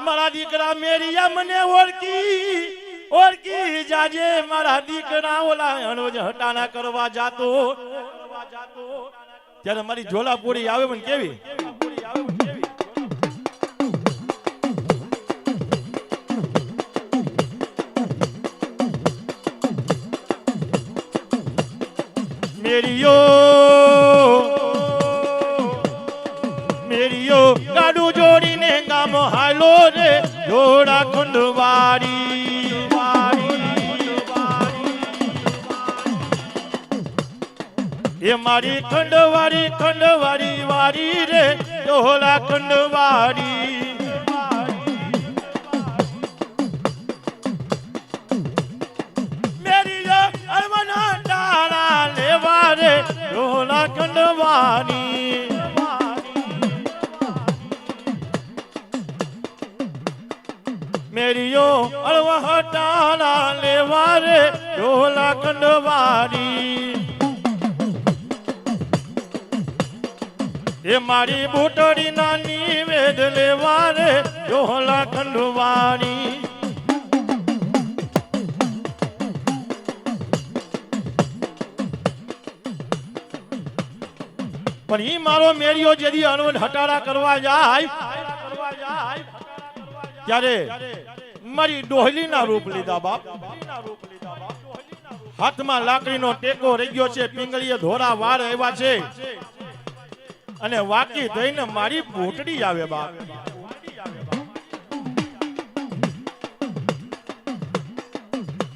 મારા દીકરા મેરિયા મને ઓળખી જાજે મારા દીકરા ઓલા અણવજ હટાણા કરવા જાતો ત્યારે મારી ઝોલાપુરી આવે મને કેવી મેરિયો ગાડું જોડીને ગામ હાલો રે જોડા ખંડવાડી એ મારી ખંડવાડી વારી રે જોડા ખંડવાડી મેરિયો અરવના ડાળા લેવા રે જોડા ખંડવાડી મેરિયો અળવા હટાણા લેવા રે ઢોલા ખંડવાડી એ મારી બુટડી નાની વેદ લેવા રે ઢોલા ખંડવાડી પણ ઈ મારો મેરિયો જેદી અણવડ હટાડા કરવા જાય ત્યારે મારી ડોહલીના રૂપ લીધા બાપ હાથમાં લાકડીનો ટેકો રહી ગયો છે પિંગળીએ ધોરા વાળ આવ્યા છે અને વાકી થઈને મારી ભૂટડી આવે બાપ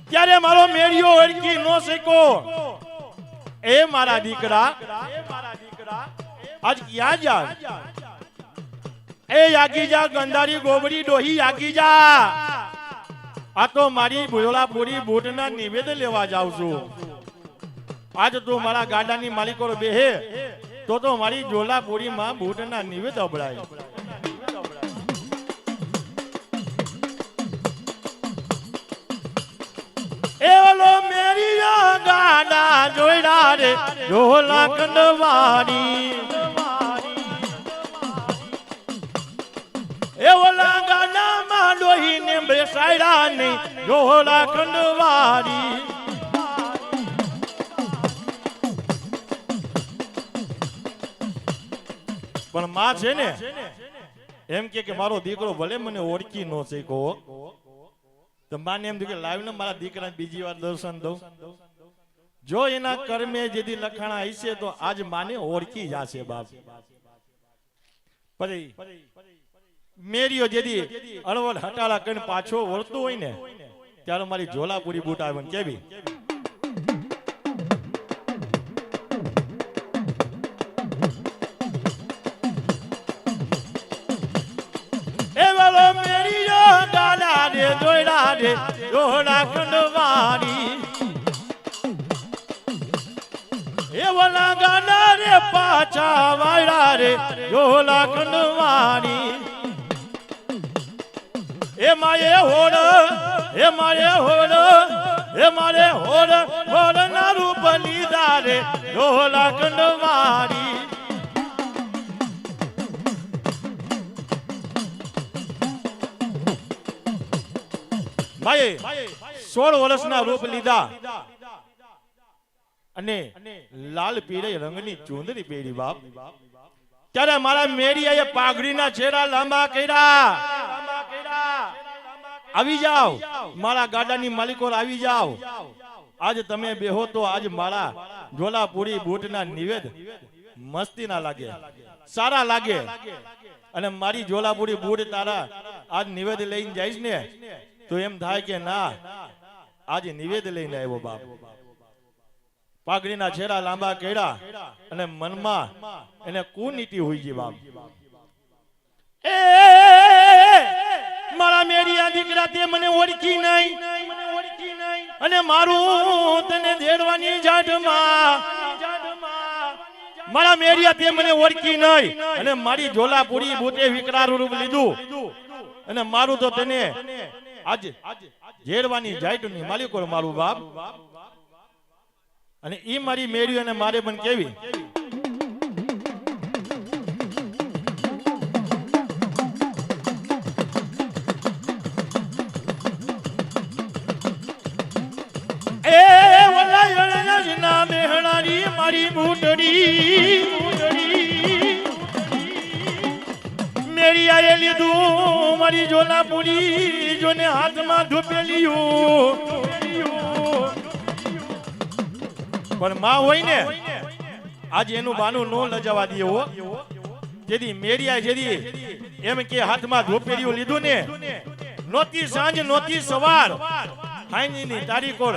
ત્યારે મારો મેરિયો ઓળખી નો શક્યો એ મારા દીકરા આજ ક્યાં જા એ યાગી જા ગંધારી ગોબડી ડોહી યાગી જા આ તો મારી ઝોલાપુરી બૂટના નિવેદ લેવા જાઉં છું આજ તું મારા ગાડાની માલિકો બેહે તો મારી ઝોલાપુરીમાં બૂટના નિવેદ અબળાય એ ઓલો મેરી ગાડા જોઈડા રે ઝોલા ખંડવાડી એ ઓલા ગાડામાં ડોહીને બેસાડ્યા ને ઝોલા ખંડવાડી પણ માં છે ને એમ કે મારો દીકરો ભલે મને ઓળખી નો શીખો તો માને એમ કે લાવીને મારા દીકરા બીજી વાર દર્શન દઉં જો એના કર્મે જેથી લખાણા હશે તો આજ માને ઓળખી જશે બાપ પછી મેરિયો જેદી અણવડ હટાળા કરીને પાછો વળતો હોય ને ત્યારે મારી ઝોલાપુરી બૂટ આવે કેવી એ વાલો મેરિયો ગાડા રે જોઈડા રે ઝોલા ખંડવાડી એ વાલા ગાડા રે પાછા વાળા રે ઝોલા ખંડવાડી એ મારે હોડ ના રૂપ લીધા રે ઢોલા ખંડવાડી ભાઈ 16 વર્ષના રૂપ લીધા અને લાલ પીળે રંગની ચૂંદડી પહેરી બાપ ત્યારે મારા મેરિયાએ પાઘડીના છેડા લાંબા કર્યા આવી જાઓ મારા ગાડાની માલિકો આવી જાઓ આજ તમે બેહો તો આજ મારા ઝોલાપુરી બૂટના નિવેદ મસ્તી ના લાગે સારા લાગે અને મારી ઝોલાપુરી બૂટ તારા આજ નિવેદ લઈને જઈશ ને તો એમ થાય કે ના આજ નિવેદ લઈને આવ્યો બાપ પાઘડીના છેડા લાંબા કર્યા અને મનમાં એને કુનીતિ હોઈ ગઈ બાપ એ મારા મેરિયા દીકરા તે મને ઓળખી નહીં અને મારું તને દેડવાની જાડમાં મારા મેરિયા તે મને ઓળખી નહીં અને મારી ઝોલાપુરી બૂટે વિકરાળ રૂપ લીધું અને મારું તો તને આજ જેડવાની જાટની માલિકો મારું બાપ અને ઈ મારી મેરી અને મારે પણ કેવી મેરી આયે લીધું મારી જોલા પૂરી જોને હાથમાં ધૂપેલિયું પણ માં હોય ને આજે એનું બાનું નો લજાવા દે હો જેદી મેરિયા જેદી એમ કે હાથમાં ધોપેરિયું લીધું ને નોતી સાંજ નોતી સવાર હાઈની તારીખો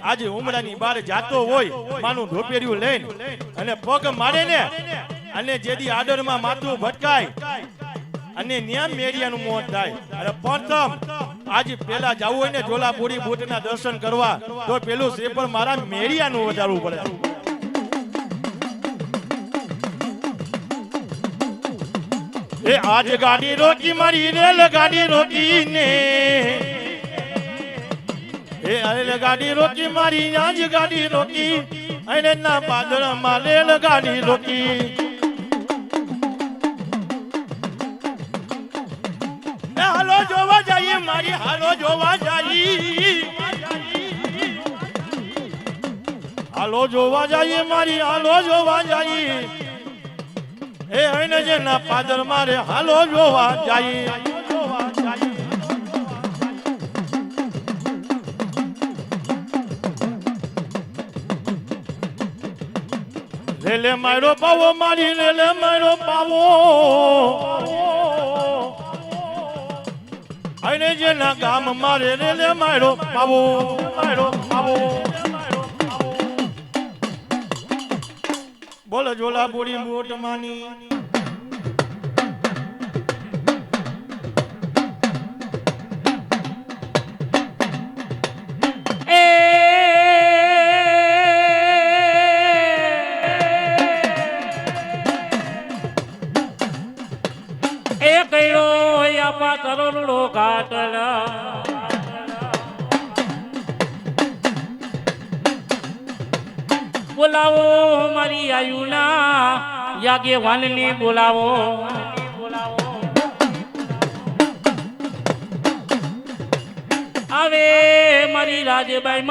આજે ઉમરાની બહાર જાતો હોય માનું ધોપેરિયું લઈને અને પગ મારે ને અને જેદી આડરમાં માથું ભટકાય અને ન્યા મેરિયાનું મોત થાય અરે પ્રથમ આજે પેલા જવું હોય ને જોલાપુરી બુટના દર્શન કરવા તો પેલું શ્રીફળ મારા મેરિયાનું વધારવું પડે એ આજ ગાડી રોકી મારી રેલ ગાડી રોકી ને એ રેલ ગાડી રોકી મારી આજ ગાડી રોકી અને ના પાદરમાં રેલ ગાડી રોકી હાલો જોવા જઈએ મારી હાલો જોવા જઈએ હાલો જોવા જઈએ મારી હાલો જોવા જઈએ એ હઈને જે ના પાદર મારે હાલો જોવા જઈએ રેલે મારો પાવો મારી રેલે મારો પાવો અને જેના ગામ મારે રેલે મારો પાવો બોલો જોલા બોડી મોટ માની કરોડો કાટલા બોલાવો મારી આયુના યાગે વાનને બોલાવો આવે મારી રાજબાઈ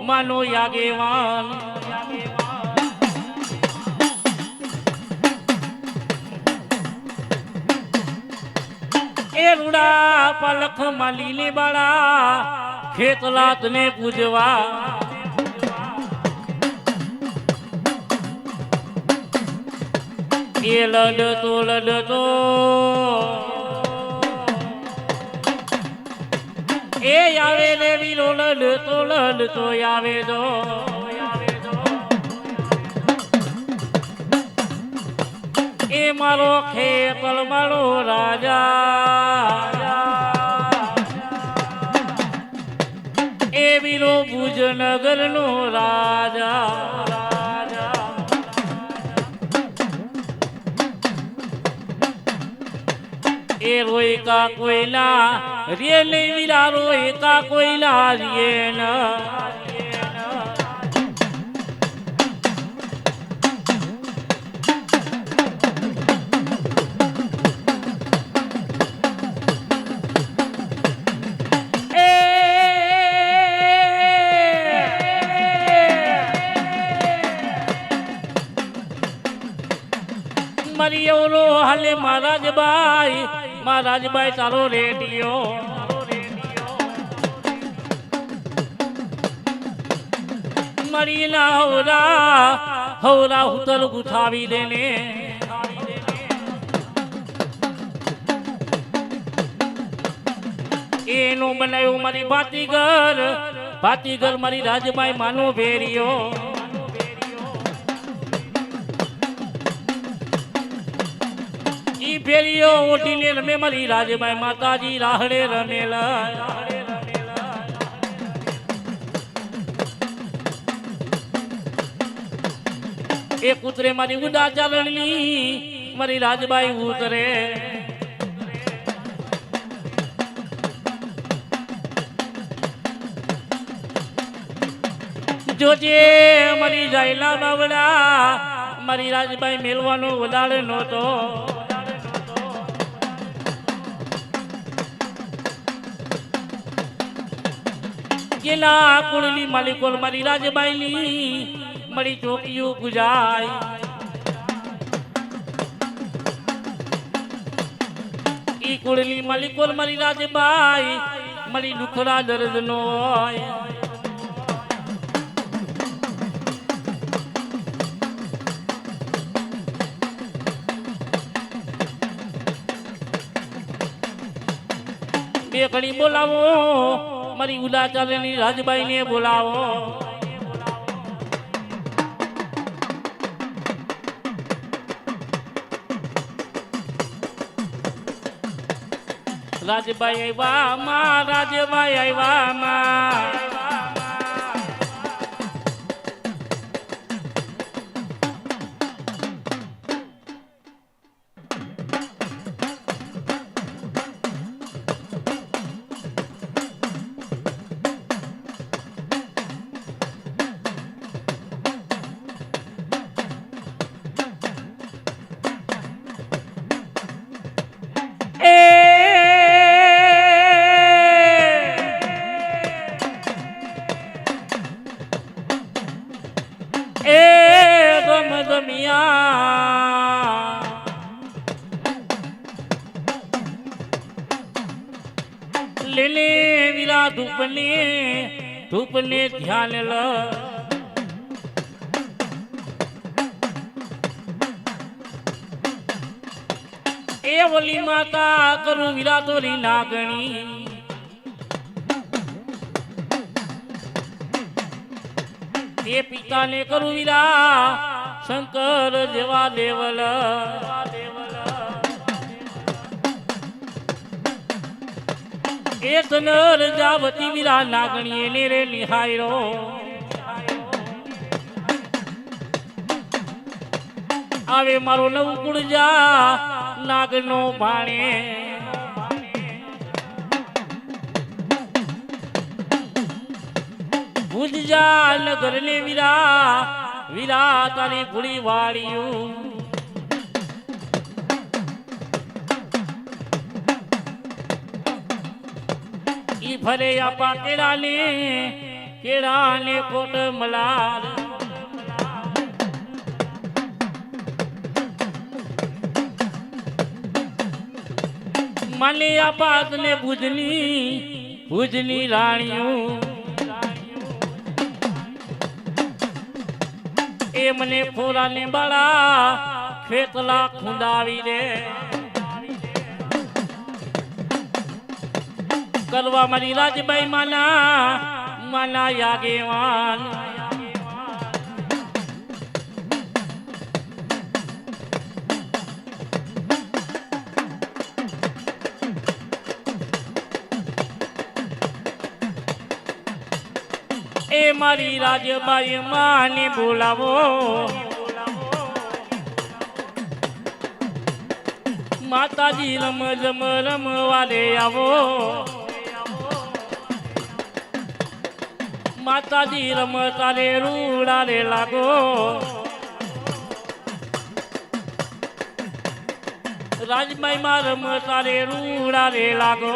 માનો યાગે વાન એ રૂડા પલખ માલીને બાળા ખેતલાત ને પૂજવા એ લડતો એ આવે ને વીરો લડતો આવે દો એ મારો ખેતલ મારો રાજા એ વીરો ભુજનગર નો રાજા એ રોયકા કોઈના રે નહીં વીરા રોયકા કોઈના રે ના મરિયોલો હાલે મહારાજબાઈ તારો રેડિયો મરીના હવરા ઉતર ગુથાવી દેને એનો બનાવ્યો મારી ભાતીગર મારી રાજબાઈ માનો ભેરિયો ફેરીઓ ઓઢીને રમે મારી રાજબાઈ માતાજી રાહડે રમેલા એક ઉતરે મારી ઉડા ચાલણી મારી રાજબાઈ ઉતરે જોજે મારી જાયલા બાવડા મારી રાજબાઈ મેલવાનો વધારે નહોતો ગેલા કુળની માલિકોલ મારી રાજબાઈની મળી ચોકીયું ગુજાય ઈ કુળની માલિકોર મારી રાજબાઈ મળી દુખડા દર્દ નો હોય બે ઘડી બોલાવો મારી ઉદાચારની રાજબાઈ ને બોલાવો રાજબાઈ આવ્યા માં રાજબાઈ આવ્યા માં લેલે વીરા ધૂપને ધ્યાન લ એ ઓલી માતા કરું વીરા તોરી નાગણી એ પિતાને કરું વીરા શંકર જેવા દેવલ એ તનર જાવતી વીરા નાગણી એને રે નિહાયરો આવે મારો નવ કુળ જા નાગનો ભાણે ભુજજા નગર ને વીરા તારી ભૂલી વાળ્યું ઈ ફરે આપા કેળાને કોટ મલાર માલે આપા તને ભુજની રાણીયું એ મને ફોરાને બાળા ખેતલા ખુંડાવી દે કરવા મારી રાજબાઈ માના યાગેવાન એ મારી રાજબાઈ માને બોલાવો માતાજી રમવા રે આવો માતાજી રમતા રે રૂડા રે લાગો રાજબાઈ માં રમતા રે રૂડા રે લાગો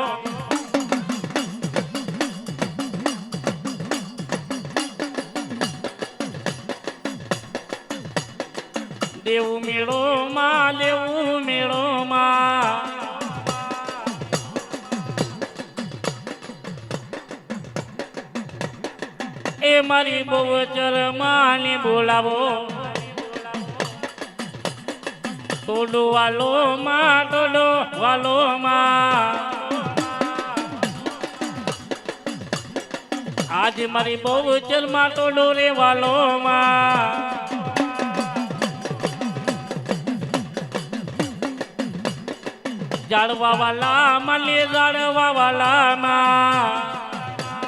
દેવું મેળો માં એ મારી બહુચર માને બોલાવો ટોડો વાલો માં આજ મારી બહુચર માં ટોડો રે વાલો માં જાળવા વાલા મને જાળવા વાલા માં